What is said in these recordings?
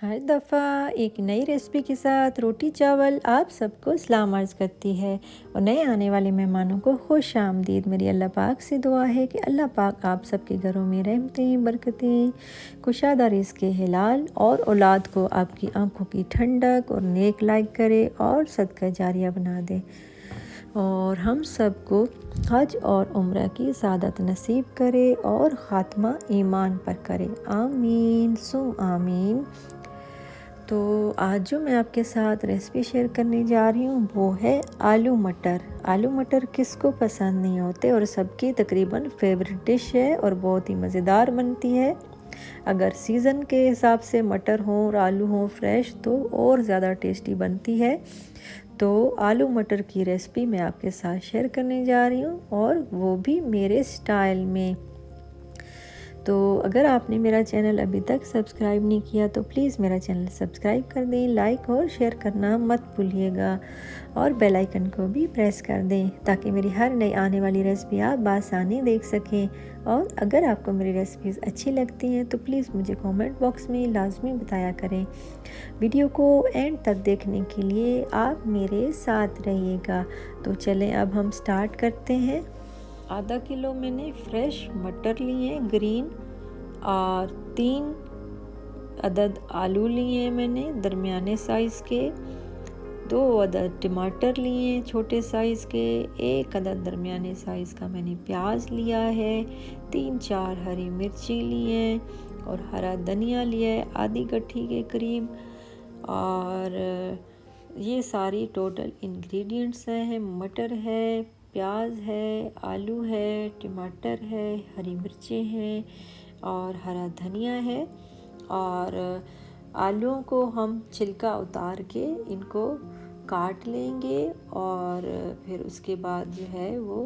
हर दफ़ा एक नई रेसिपी के साथ रोटी चावल आप सबको सलाम अर्ज़ करती है और नए आने वाले मेहमानों को खुश आमदीद। मेरी अल्लाह पाक से दुआ है कि अल्लाह पाक आप सबके घरों में रहमतें बरकतें कुशादा रिज़्क़ हिलाल और औलाद को आपकी आंखों की ठंडक और नेक लायक करे और सदका जारिया बना दे और हम सबको हज और उम्र की सादत नसीब करे और ख़ात्मा ईमान पर करे। आमीन सुम आमीन। तो आज जो मैं आपके साथ रेसिपी शेयर करने जा रही हूँ वो है आलू मटर। आलू मटर किसको पसंद नहीं होते और सबकी तकरीबन फेवरेट डिश है और बहुत ही मज़ेदार बनती है। अगर सीज़न के हिसाब से मटर हो और आलू हो फ्रेश तो और ज़्यादा टेस्टी बनती है। तो आलू मटर की रेसिपी मैं आपके साथ शेयर करने जा रही हूँ और वो भी मेरे स्टाइल में। तो अगर आपने मेरा चैनल अभी तक सब्सक्राइब नहीं किया तो प्लीज़ मेरा चैनल सब्सक्राइब कर दें, लाइक और शेयर करना मत भूलिएगा और बेल आइकन को भी प्रेस कर दें ताकि मेरी हर नई आने वाली रेसिपी आप बासानी देख सकें। और अगर आपको मेरी रेसिपीज़ अच्छी लगती हैं तो प्लीज़ मुझे कमेंट बॉक्स में लाजमी बताया करें। वीडियो को एंड तक देखने के लिए आप मेरे साथ रहिएगा। तो चलें अब हम स्टार्ट करते हैं। आधा किलो मैंने फ्रेश मटर लिए ग्रीन और 3 अदद आलू लिए मैंने दरमियाने साइज़ के, 2 अदद टमाटर लिए छोटे साइज़ के, 1 अदद दरमियाने साइज़ का मैंने प्याज लिया है, 3-4 हरी मिर्ची लिए और हरा धनिया लिया है आधी गट्ठी के करीब। और ये सारी टोटल इंग्रेडिएंट्स हैं। मटर है, प्याज है, आलू है, टमाटर है, हरी मिर्चें हैं और हरा धनिया है। और आलूओं को हम छिलका उतार के इनको काट लेंगे और फिर उसके बाद जो है वो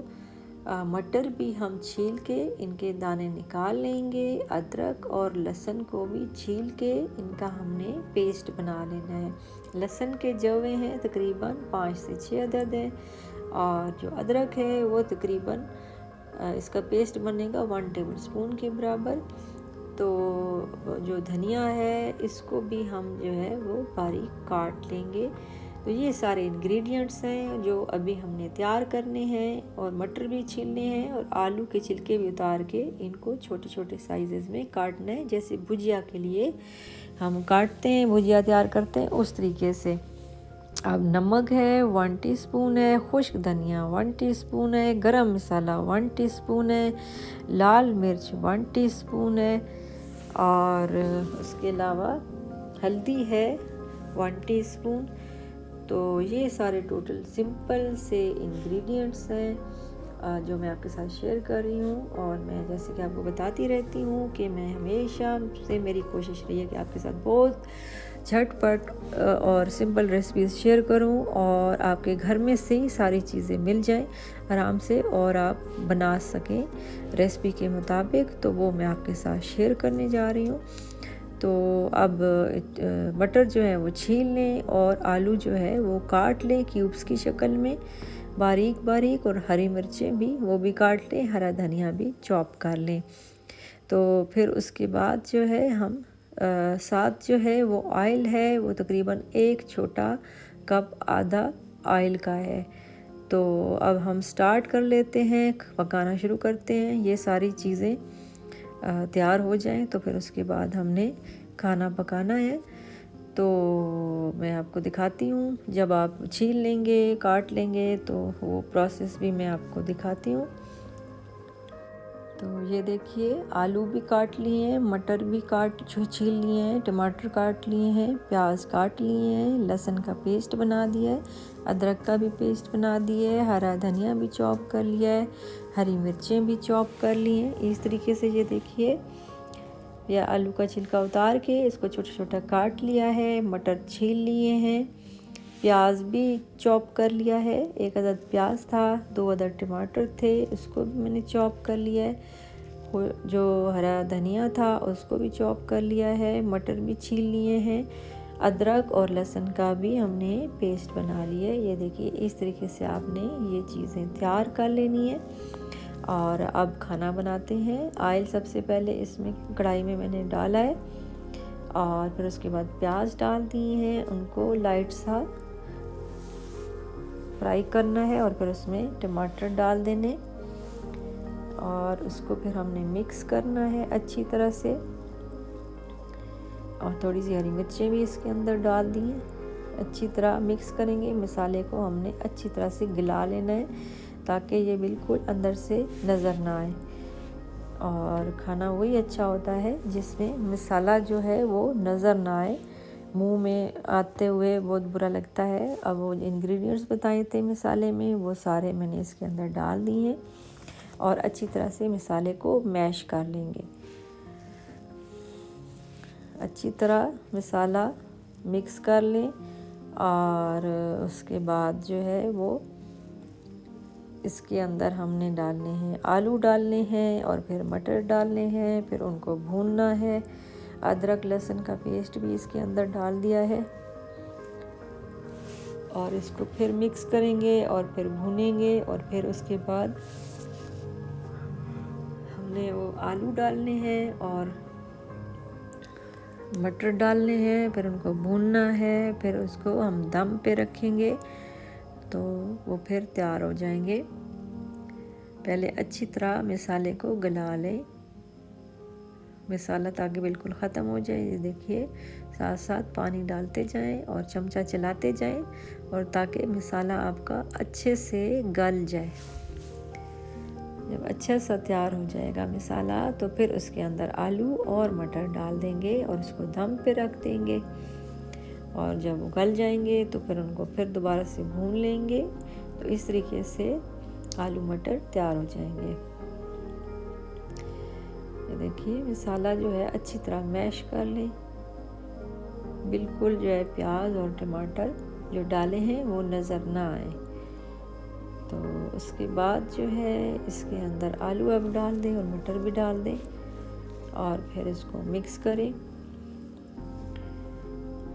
मटर भी हम छील के इनके दाने निकाल लेंगे। अदरक और लहसुन को भी छील के इनका हमने पेस्ट बना लेना है। लहसुन के जवे हैं तकरीबन 5 से 6 अदद है और जो अदरक है वो तकरीबन इसका पेस्ट बनेगा 1 टेबल स्पून के बराबर। तो जो धनिया है इसको भी हम जो है वो बारीक काट लेंगे। तो ये सारे इंग्रेडिएंट्स हैं जो अभी हमने तैयार करने हैं और मटर भी छीलने हैं और आलू के छिलके भी उतार के इनको छोटे छोटे साइजेस में काटना है। जैसे भुजिया के लिए हम काटते हैं, भुजिया तैयार करते हैं उस तरीके से। अब नमक है 1 टीस्पून है, खुश्क धनिया 1 टीस्पून है, गरम मसाला 1 टीस्पून है, लाल मिर्च 1 टीस्पून है और उसके अलावा हल्दी है 1 टीस्पून। तो ये सारे टोटल सिंपल से इंग्रेडिएंट्स हैं जो मैं आपके साथ शेयर कर रही हूँ। और मैं जैसे कि आपको बताती रहती हूँ कि मैं हमेशा से मेरी कोशिश रही है कि आपके साथ बहुत झटपट और सिंपल रेसिपीज़ शेयर करूँ और आपके घर में से ही सारी चीज़ें मिल जाएं आराम से और आप बना सकें रेसिपी के मुताबिक। तो वो मैं आपके साथ शेयर करने जा रही हूँ। तो अब मटर जो है वो छील लें और आलू जो है वो काट लें क्यूब्स की शक्ल में बारीक बारीक, और हरी मिर्चें भी वो भी काट लें, हरा धनिया भी चॉप कर लें। तो फिर उसके बाद जो है हम साथ जो है वो ऑयल है वो तकरीबन 1 छोटा कप आधा ऑयल का है। तो अब हम स्टार्ट कर लेते हैं, पकाना शुरू करते हैं। ये सारी चीज़ें तैयार हो जाएं तो फिर उसके बाद हमने खाना पकाना है। तो मैं आपको दिखाती हूँ जब आप छील लेंगे काट लेंगे तो वो प्रोसेस भी मैं आपको दिखाती हूँ। तो ये देखिए आलू भी काट लिए हैं, मटर भी छील लिए हैं, टमाटर काट लिए हैं, प्याज काट लिए हैं, लहसुन का पेस्ट बना दिया है, अदरक का भी पेस्ट बना दिया है, हरा धनिया भी चॉप कर लिया है, हरी मिर्चें भी चॉप कर ली हैं। इस तरीके से ये देखिए या आलू का छिलका उतार के इसको छोटा छोटा काट लिया है, मटर छील लिए हैं, प्याज भी चॉप कर लिया है, 1 अदद प्याज था, 2 अदद टमाटर थे उसको भी मैंने चॉप कर लिया है, जो हरा धनिया था उसको भी चॉप कर लिया है, मटर भी छील लिए हैं, अदरक और लहसुन का भी हमने पेस्ट बना लिया है। ये देखिए इस तरीके से आपने ये चीज़ें तैयार कर लेनी है। और अब खाना बनाते हैं। ऑयल सबसे पहले इसमें कढ़ाई में मैंने डाला है और फिर उसके बाद प्याज डाल दिए हैं, उनको लाइट सा फ्राई करना है और फिर उसमें टमाटर डाल देने और उसको फिर हमने मिक्स करना है अच्छी तरह से। और थोड़ी सी हरी मिर्चें भी इसके अंदर डाल दी हैं, अच्छी तरह मिक्स करेंगे। मसाले को हमने अच्छी तरह से गिला लेना है ताकि ये बिल्कुल अंदर से नज़र ना आए। और खाना वही अच्छा होता है जिसमें मसाला जो है वो नज़र ना आए, मुंह में आते हुए बहुत बुरा लगता है। अब वो इंग्रेडिएंट्स बताए थे मसाले में, वो सारे मैंने इसके अंदर डाल दिए हैं और अच्छी तरह से मसाले को मैश कर लेंगे। अच्छी तरह मसाला मिक्स कर लें और उसके बाद जो है वो इसके अंदर हमने डालने हैं, आलू डालने हैं और फिर मटर डालने हैं, फिर उनको भूनना है। अदरक लहसुन का पेस्ट भी इसके अंदर डाल दिया है और इसको फिर मिक्स करेंगे और फिर भूनेंगे। और फिर उसके बाद हमने वो आलू डालने हैं और मटर डालने हैं, फिर उनको भूनना है, फिर उसको हम दम पे रखेंगे तो वो फिर तैयार हो जाएंगे। पहले अच्छी तरह मसाले को गला लें, मसाला ताकि बिल्कुल ख़त्म हो जाए। ये देखिए, साथ साथ पानी डालते जाएं और चमचा चलाते जाएं और ताकि मसाला आपका अच्छे से गल जाए। जब अच्छा सा तैयार हो जाएगा मसाला तो फिर उसके अंदर आलू और मटर डाल देंगे और उसको दम पे रख देंगे। और जब वो गल जाएंगे तो फिर उनको फिर दोबारा से भून लेंगे। तो इस तरीके से आलू मटर तैयार हो जाएंगे। ये देखिए, मसाला जो है अच्छी तरह मैश कर लें, बिल्कुल जो है प्याज और टमाटर जो डाले हैं वो नज़र ना आए। तो उसके बाद जो है इसके अंदर आलू अब डाल दें और मटर भी डाल दें और फिर इसको मिक्स करें।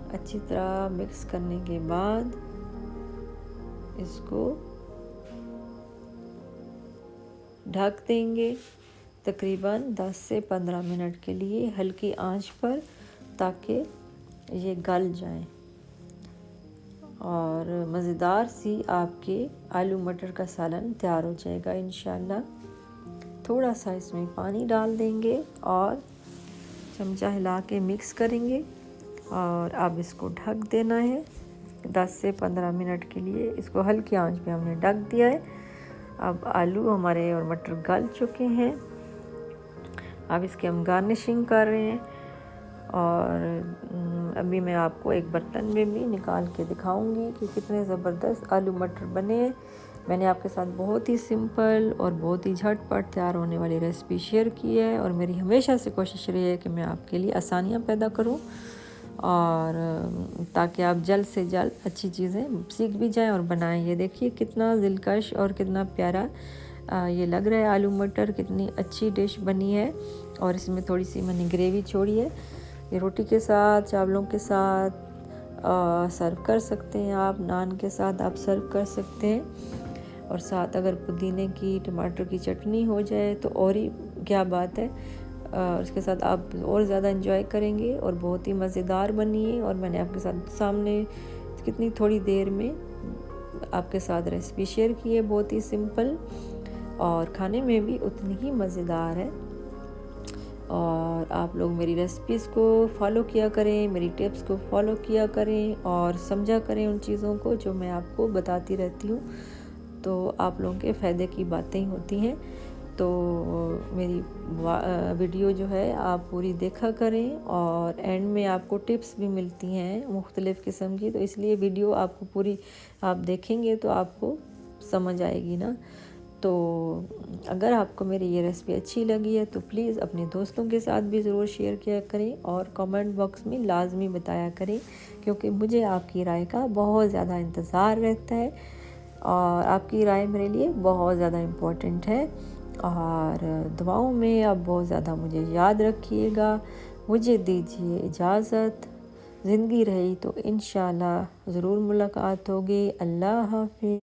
अच्छी तरह मिक्स करने के बाद इसको ढक देंगे तकरीबन 10 से 15 मिनट के लिए हल्की आंच पर, ताकि ये गल जाए और मज़ेदार सी आपके आलू मटर का सालन तैयार हो जाएगा इंशाल्लाह। थोड़ा सा इसमें पानी डाल देंगे और चमचा हिला के मिक्स करेंगे और अब इसको ढक देना है 10 से 15 मिनट के लिए। इसको हल्की आंच पे हमने ढक दिया है। अब आलू हमारे और मटर गल चुके हैं। अब इसकी हम गार्निशिंग कर रहे हैं और अभी मैं आपको एक बर्तन में भी निकाल के दिखाऊंगी कि कितने ज़बरदस्त आलू मटर बने हैं। मैंने आपके साथ बहुत ही सिंपल और बहुत ही झटपट तैयार होने वाली रेसिपी शेयर की है और मेरी हमेशा से कोशिश रही है कि मैं आपके लिए आसानियाँ पैदा करूँ और ताकि आप जल्द से जल्द अच्छी चीज़ें सीख भी जाएं और बनाएं। ये देखिए कितना दिलकश और कितना प्यारा ये लग रहा है आलू मटर, कितनी अच्छी डिश बनी है। और इसमें थोड़ी सी मैंने ग्रेवी छोड़ी है। ये रोटी के साथ, चावलों के साथ सर्व कर सकते हैं आप, नान के साथ आप सर्व कर सकते हैं। और साथ अगर पुदीने की, टमाटर की चटनी हो जाए तो और ही क्या बात है। उसके साथ आप और ज़्यादा एंजॉय करेंगे और बहुत ही मज़ेदार बनी है। और मैंने आपके साथ सामने कितनी थोड़ी देर में आपके साथ रेसिपी शेयर की है, बहुत ही सिंपल और खाने में भी उतनी ही मज़ेदार है। और आप लोग मेरी रेसिपीज़ को फॉलो किया करें, मेरी टिप्स को फॉलो किया करें और समझा करें उन चीज़ों को जो मैं आपको बताती रहती हूँ। तो आप लोगों के फ़ायदे की बातें होती हैं। तो मेरी वीडियो जो है आप पूरी देखा करें और एंड में आपको टिप्स भी मिलती हैं मुख्तलिफ़ किस्म की। तो इसलिए वीडियो आपको पूरी आप देखेंगे तो आपको समझ आएगी ना। तो अगर आपको मेरी ये रेसिपी अच्छी लगी है तो प्लीज़ अपने दोस्तों के साथ भी ज़रूर शेयर किया करें और कमेंट बॉक्स में लाजमी बताया करें, क्योंकि मुझे आपकी राय का बहुत ज़्यादा इंतज़ार रहता है और आपकी राय मेरे लिए बहुत ज़्यादा इम्पोर्टेंट है। और दुआओं में आप बहुत ज़्यादा मुझे याद रखिएगा। मुझे दीजिए इजाज़त। ज़िंदगी रही तो इंशाल्लाह ज़रूर मुलाकात होगी। अल्लाह हाफ़िज़।